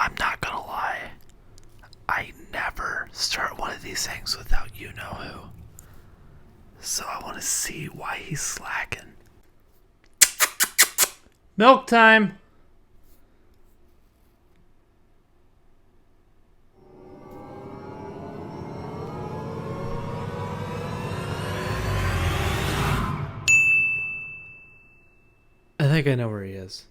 I'm not gonna lie. I never start one of these things without you-know-who. So I want to see why he's slacking. Milk time! I think I know where he is.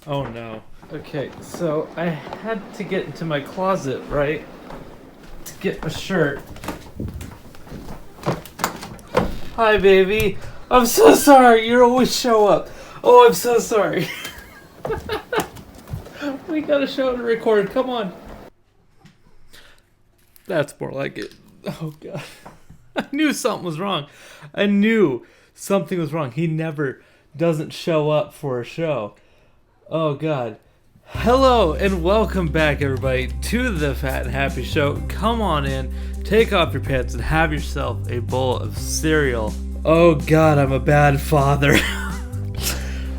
Oh no. Okay, so I had to get into my closet, right? To get a shirt. Hi, baby. I'm so sorry. You always show up. Oh, I'm so sorry. We got a show to record. Come on. That's more like it. Oh, God. I knew something was wrong. He never doesn't show up for a show. Oh, God. Hello and welcome back, everybody, to the Fat and Happy Show. Come on in, take off your pants, and have yourself a bowl of cereal. Oh, God, I'm a bad father.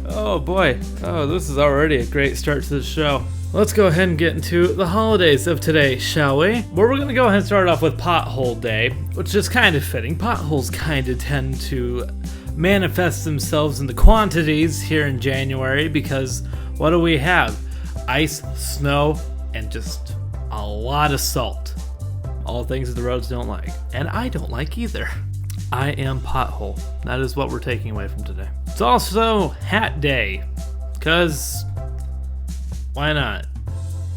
Oh, boy. Oh, this is already a great start to the show. Let's go ahead and get into the holidays of today, shall we? Well, we're going to go ahead and start off with Pothole Day, which is kind of fitting. Potholes kind of tend to manifest themselves in the quantities here in January because what do we have? Ice, snow, and just a lot of salt. All things that the roads don't like. And I don't like either. I am pothole. That is what we're taking away from today. It's also Hat Day. Because why not?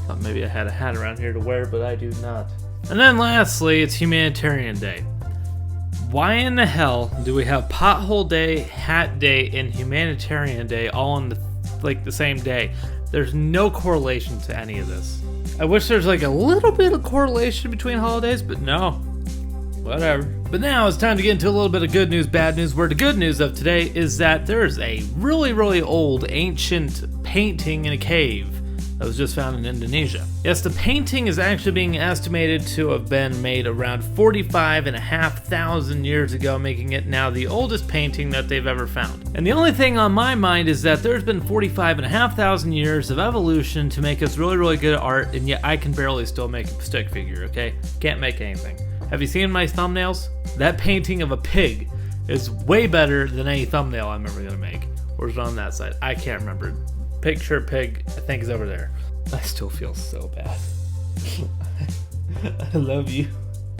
Thought maybe I had a hat around here to wear, but I do not. And then lastly, it's Humanitarian Day. Why in the hell do we have Pothole Day, Hat Day, and Humanitarian Day all on the same day? There's no correlation to any of this. I wish there's like a little bit of correlation between holidays, but no. Whatever. But now it's time to get into a little bit of good news, bad news, where the good news of today is that there's a really, really old ancient painting in a cave that was just found in Indonesia. Yes, the painting is actually being estimated to have been made around 45,500 years ago, making it now the oldest painting that they've ever found. And the only thing on my mind is that there's been 45,500 years of evolution to make us really, really good at art, and yet I can barely still make a stick figure, okay? Can't make anything. Have you seen my thumbnails? That painting of a pig is way better than any thumbnail I'm ever gonna make. Or is it on that side? I can't remember. Picture pig, I think, is over there. I still feel so bad. I love you.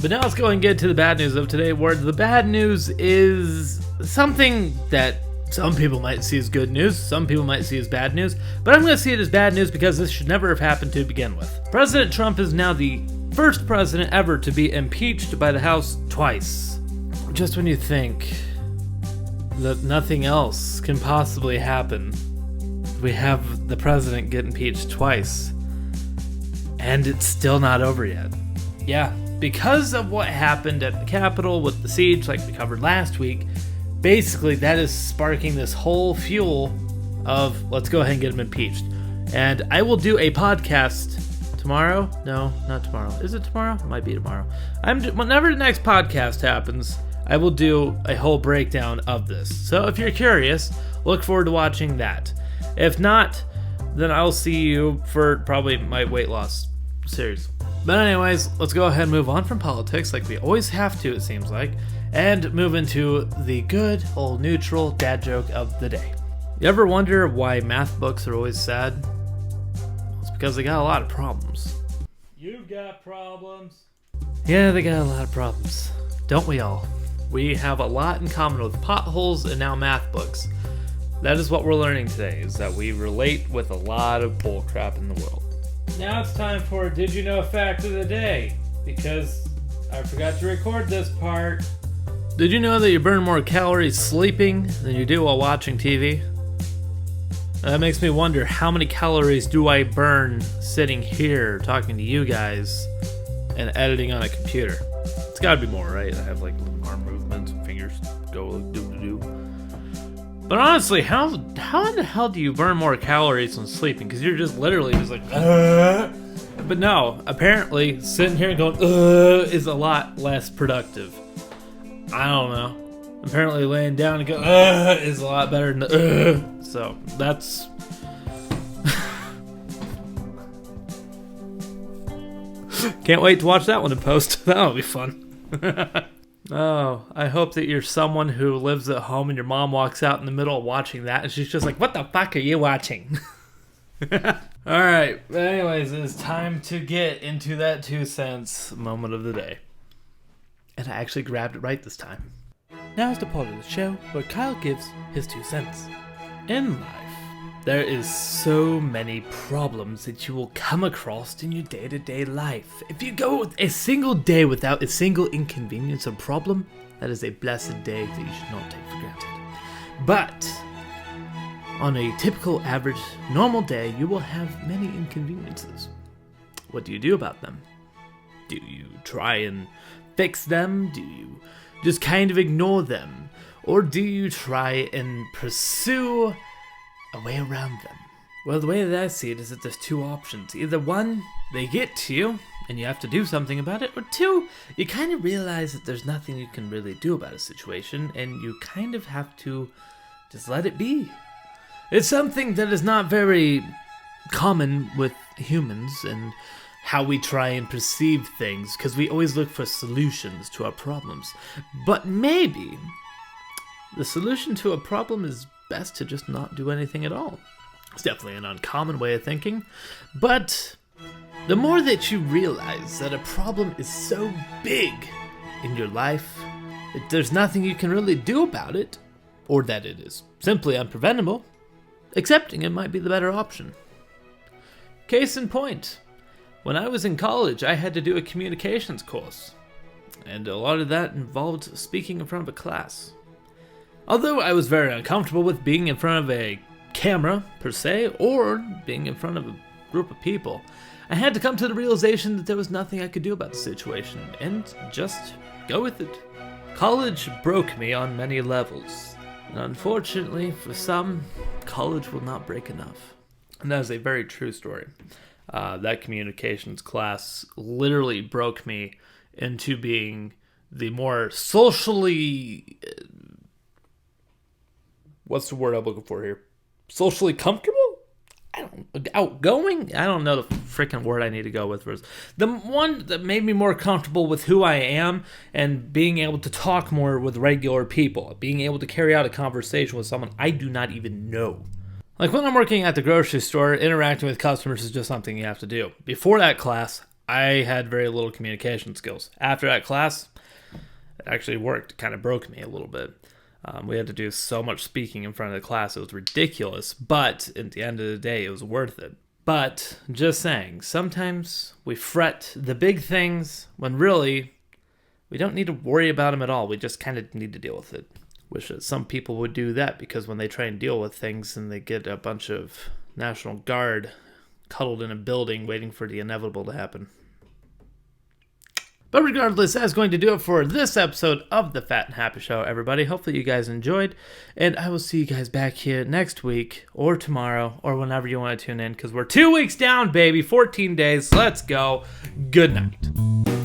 But now let's go and get to the bad news of today, where the bad news is something that some people might see as good news, some people might see as bad news, but I'm going to see it as bad news because this should never have happened to begin with. President Trump is now the first president ever to be impeached by the House twice. Just when you think that nothing else can possibly happen, we have the president get impeached twice, and it's still not over yet. Yeah, because of what happened at the Capitol with the siege, like we covered last week, basically that is sparking this whole fuel of let's go ahead and get him impeached. And I will do a podcast tomorrow. No, not tomorrow. Is it tomorrow? It might be tomorrow. Whenever the next podcast happens, I will do a whole breakdown of this. So if you're curious, look forward to watching that. If not, then I'll see you for probably my weight loss series. But anyways, let's go ahead and move on from politics like we always have to, it seems like, and move into the good old neutral dad joke of the day. You ever wonder why math books are always sad? It's because they got a lot of problems. You've got problems. Yeah, they got a lot of problems. Don't we all? We have a lot in common with potholes and now math books. That is what we're learning today, is that we relate with a lot of bullcrap in the world. Now it's time for Did You Know Fact of the Day, because I forgot to record this part. Did you know that you burn more calories sleeping than you do while watching TV? That makes me wonder, how many calories do I burn sitting here talking to you guys and editing on a computer? It's gotta be more, right? I have like arm movements, fingers go do-do-do. But honestly, how in the hell do you burn more calories when sleeping? Because you're just literally just like, But no, apparently sitting here and going, is a lot less productive. I don't know. Apparently laying down and going, is a lot better than So that's Can't wait to watch that one in post. That'll be fun. Oh, I hope that you're someone who lives at home and your mom walks out in the middle of watching that and she's just like, what the fuck are you watching? Alright, anyways, it's time to get into that 2 cents moment of the day. And I actually grabbed it right this time. Now's the part of the show where Kyle gives his 2 cents. In life, there is so many problems that you will come across in your day-to-day life. If you go a single day without a single inconvenience or problem, that is a blessed day that you should not take for granted. But on a typical, average, normal day, you will have many inconveniences. What do you do about them? Do you try and fix them? Do you just kind of ignore them? Or do you try and pursue a way around them? Well, the way that I see it is that there's 2 options. Either 1, they get to you, and you have to do something about it, or 2, you kind of realize that there's nothing you can really do about a situation, and you kind of have to just let it be. It's something that is not very common with humans and how we try and perceive things, because we always look for solutions to our problems. But maybe the solution to a problem is best to just not do anything at all. It's definitely an uncommon way of thinking, but the more that you realize that a problem is so big in your life that there's nothing you can really do about it, or that it is simply unpreventable, accepting it might be the better option. Case in point, when I was in college, I had to do a communications course, and a lot of that involved speaking in front of a class. Although I was very uncomfortable with being in front of a camera, per se, or being in front of a group of people, I had to come to the realization that there was nothing I could do about the situation, and just go with it. College broke me on many levels, and unfortunately, for some, college will not break enough. And that is a very true story. That communications class literally broke me into being the more socially... what's the word I'm looking for here? Socially comfortable? Outgoing? I don't know the freaking word I need to go with first. The one that made me more comfortable with who I am and being able to talk more with regular people. Being able to carry out a conversation with someone I do not even know. Like when I'm working at the grocery store, interacting with customers is just something you have to do. Before that class, I had very little communication skills. After that class, it actually worked. It kind of broke me a little bit. We had to do so much speaking in front of the class. It was ridiculous, but at the end of the day, it was worth it. But just saying, sometimes we fret the big things when really we don't need to worry about them at all. We just kind of need to deal with it. Wish that some people would do that, because when they try and deal with things and they get a bunch of National Guard cuddled in a building waiting for the inevitable to happen. But regardless, that's going to do it for this episode of the Fat and Happy Show, everybody. Hopefully you guys enjoyed, and I will see you guys back here next week, or tomorrow, or whenever you want to tune in, because we're 2 weeks down, baby. 14 days. Let's go. Good night.